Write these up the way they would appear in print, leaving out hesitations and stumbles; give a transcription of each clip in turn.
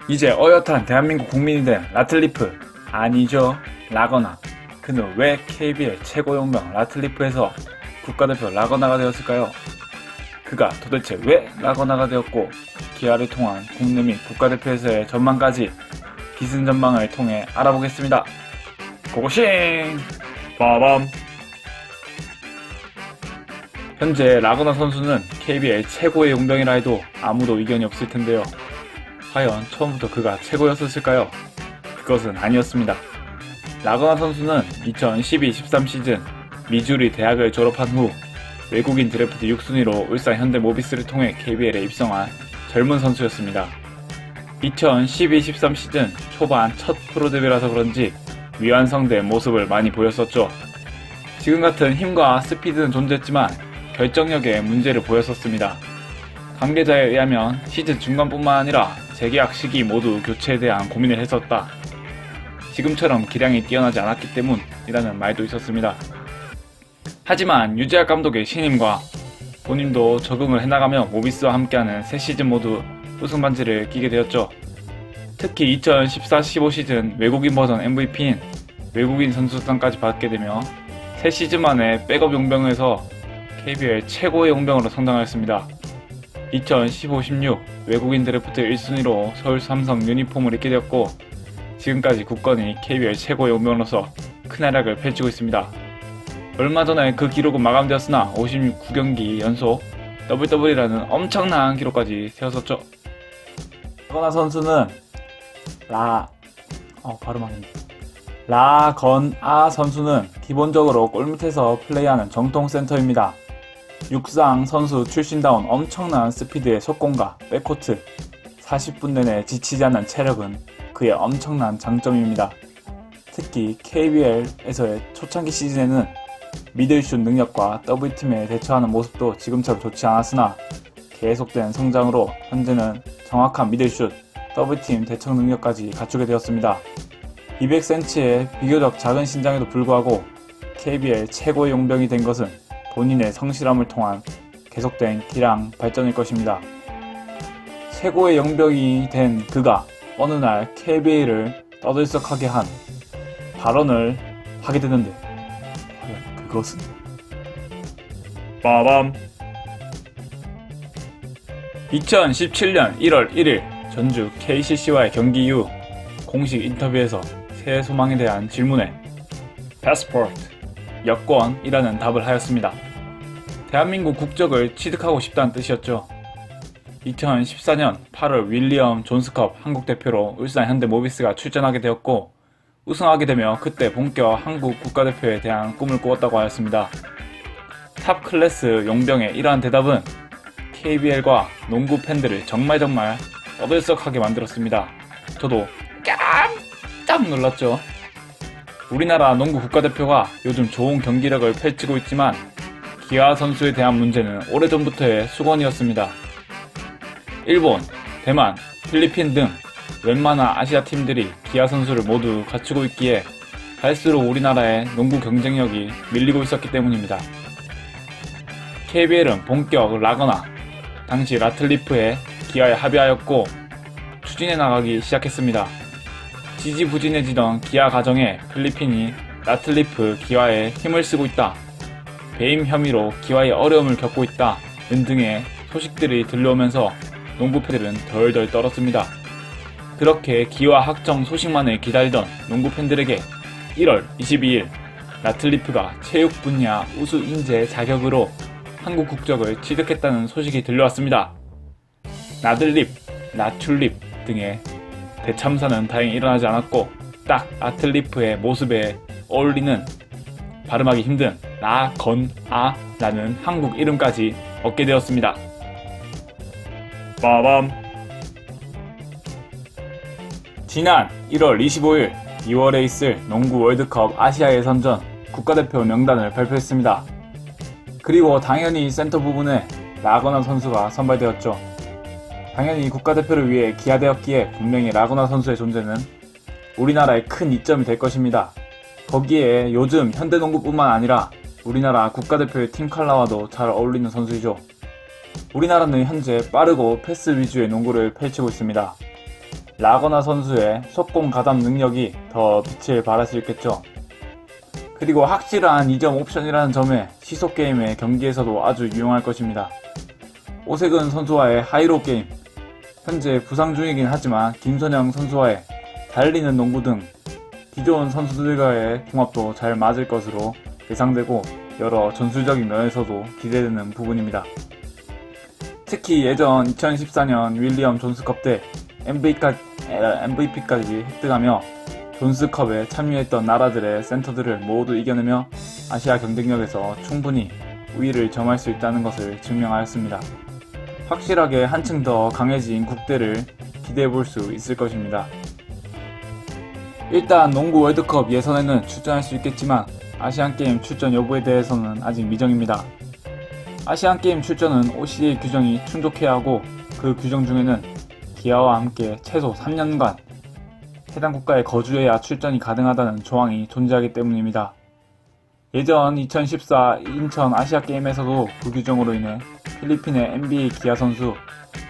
이제 어엿한 대한민국 국민이 된 라틀리프, 아니죠, 라거나. 그는 왜 KBL 최고 용병 라틀리프에서 국가대표 라거나가 되었을까요? 그가 도대체 왜 라거나가 되었고 기아를 통한 국내 및 국가대표에서의 전망까지 기승전망을 통해 알아보겠습니다. 고고싱! 빠밤! 현재 라거나 선수는 KBL 최고의 용병이라 해도 아무도 의견이 없을 텐데요. 과연 처음부터 그가 최고였었을까요? 그것은 아니었습니다. 라거나 선수는 2012-13 시즌 미주리 대학을 졸업한 후 외국인 드래프트 6순위로 울산 현대모비스를 통해 KBL에 입성한 젊은 선수였습니다. 2012-13 시즌 초반 첫 프로 데뷔라서 그런지 미완성된 모습을 많이 보였었죠. 지금 같은 힘과 스피드는 존재했지만 결정력에 문제를 보였었습니다. 관계자에 의하면 시즌 중반뿐만 아니라 재계약 시기 모두 교체에 대한 고민을 했었다. 지금처럼 기량이 뛰어나지 않았기 때문이라는 말도 있었습니다. 하지만 유재학 감독의 신임과 본인도 적응을 해나가며 모비스와 함께하는 새 시즌 모두 우승 반지를 끼게 되었죠. 특히 2014-15 시즌 외국인 버전 MVP인 외국인 선수상까지 받게 되며 새 시즌 만에 백업 용병에서 KBL 최고의 용병으로 성장하였습니다. 2015-16 외국인 드래프트 1순위로 서울 삼성 유니폼을 입게 되었고 지금까지 굳건히 KBL 최고의 용병으로서 큰 활약을 펼치고 있습니다. 얼마 전에 그 기록은 마감되었으나 59경기 연속 더블더블이라는 엄청난 기록까지 세웠었죠. 라거나 선수는 라건아 선수는 기본적으로 골밑에서 플레이하는 정통 센터입니다. 육상 선수 출신다운 엄청난 스피드의 속공과 백코트, 40분 내내 지치지 않는 체력은 그의 엄청난 장점입니다. 특히 KBL에서의 초창기 시즌에는 미들슛 능력과 더블팀에 대처하는 모습도 지금처럼 좋지 않았으나 계속된 성장으로 현재는 정확한 미들슛, 더블팀 대처 능력까지 갖추게 되었습니다. 200cm의 비교적 작은 신장에도 불구하고 KBL 최고의 용병이 된 것은 본인의 성실함을 통한 계속된 기량 발전일 것입니다. 최고의 용병이 된 그가 어느 날 KBL을 떠들썩하게 한 발언을 하게 되는데 그것은 빠밤 2017년 1월 1일 전주 KCC와의 경기 이후 공식 인터뷰에서 새해 소망에 대한 질문에 passport, 여권이라는 답을 하였습니다. 대한민국 국적을 취득하고 싶다는 뜻이었죠. 2014년 8월 윌리엄 존스컵 한국대표로 울산 현대모비스가 출전하게 되었고 우승하게 되며 그때 본격 한국 국가대표에 대한 꿈을 꾸었다고 하였습니다. 탑 클래스 용병의 이러한 대답은 KBL과 농구 팬들을 정말 떠들썩하게 만들었습니다. 저도 깜짝 놀랐죠. 우리나라 농구 국가대표가 요즘 좋은 경기력을 펼치고 있지만 기아 선수에 대한 문제는 오래전부터의 수건이었습니다. 일본, 대만, 필리핀 등 웬만한 아시아 팀들이 기아 선수를 모두 갖추고 있기에 갈수록 우리나라의 농구 경쟁력이 밀리고 있었기 때문입니다. KBL은 본격 라거나, 당시 라틀리프에 기아에 합의하였고 추진해 나가기 시작했습니다. 지지부진해지던 기아 가정에 필리핀이 라틀리프 기아에 힘을 쓰고 있다, 배임 혐의로 기아의 어려움을 겪고 있다 등등의 소식들이 들려오면서 농구 팬들은 덜덜 떨었습니다. 그렇게 기아 확정 소식만을 기다리던 농구 팬들에게 1월 22일 라틀리프가 체육 분야 우수 인재 자격으로 한국 국적을 취득했다는 소식이 들려왔습니다. 나들립, 나툴립 등의 대참사는 다행히 일어나지 않았고 딱 라틀리프의 모습에 어울리는 발음하기 힘든 라건아라는 한국 이름까지 얻게 되었습니다. 빠밤. 지난 1월 25일 2월에 있을 농구 월드컵 아시아 예선전 국가대표 명단을 발표했습니다. 그리고 당연히 센터 부분에 라거나 선수가 선발되었죠. 당연히 국가대표를 위해 기아되었기에 분명히 라거나 선수의 존재는 우리나라의 큰 이점이 될 것입니다. 거기에 요즘 현대농구뿐만 아니라 우리나라 국가대표의 팀 컬러와도 잘 어울리는 선수이죠. 우리나라는 현재 빠르고 패스 위주의 농구를 펼치고 있습니다. 라거나 선수의 속공 가담 능력이 더 빛을 발할 수 있겠죠. 그리고 확실한 2점 옵션이라는 점에 시속 게임의 경기에서도 아주 유용할 것입니다. 오세근 선수와의 하이로 게임, 현재 부상 중이긴 하지만 김선영 선수와의 달리는 농구 등 기존 선수들과의 궁합도 잘 맞을 것으로 예상되고 여러 전술적인 면에서도 기대되는 부분입니다. 특히 예전 2014년 윌리엄 존스컵 때 MVP까지 획득하며 존스컵에 참여했던 나라들의 센터들을 모두 이겨내며 아시아 경쟁력에서 충분히 우위를 점할 수 있다는 것을 증명하였습니다. 확실하게 한층 더 강해진 국대를 기대해볼 수 있을 것입니다. 일단 농구 월드컵 예선에는 출전할 수 있겠지만 아시안게임 출전 여부에 대해서는 아직 미정입니다. 아시안게임 출전은 OCA 규정이 충족해야 하고 그 규정 중에는 기아와 함께 최소 3년간 해당 국가에 거주해야 출전이 가능하다는 조항이 존재하기 때문입니다. 예전 2014 인천 아시아게임에서도 그 규정으로 인해 필리핀의 NBA 기아 선수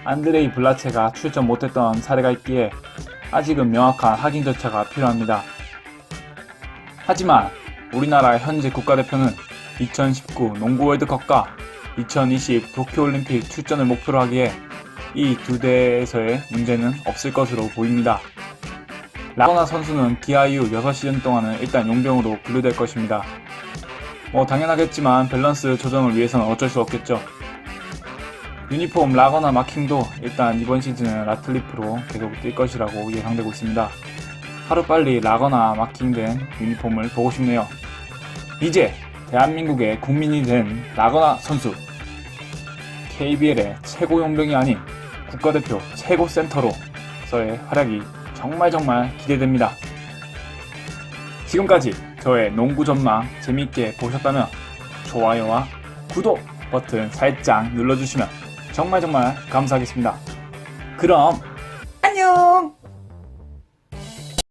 안드레이 블라체가 출전 못했던 사례가 있기에 아직은 명확한 확인 절차가 필요합니다. 하지만 우리나라 현재 국가대표는 2019 농구 월드컵과 2020 도쿄올림픽 출전을 목표로 하기에 이 두 대에서의 문제는 없을 것으로 보입니다. 라거나 선수는 기아 이후 6시즌 동안은 일단 용병으로 분류될 것입니다. 당연하겠지만 밸런스 조정을 위해서는 어쩔 수 없겠죠. 유니폼 라거나 마킹도 일단 이번 시즌은 라틀리프로 계속 뛸 것이라고 예상되고 있습니다. 하루빨리 라거나 마킹된 유니폼을 보고 싶네요. 이제 대한민국의 국민이 된 라거나 선수, KBL의 최고 용병이 아닌 국가대표 최고 센터로서의 활약이 정말 기대됩니다. 지금까지 저의 농구 전망 재밌게 보셨다면 좋아요와 구독 버튼 살짝 눌러주시면 정말 감사하겠습니다. 그럼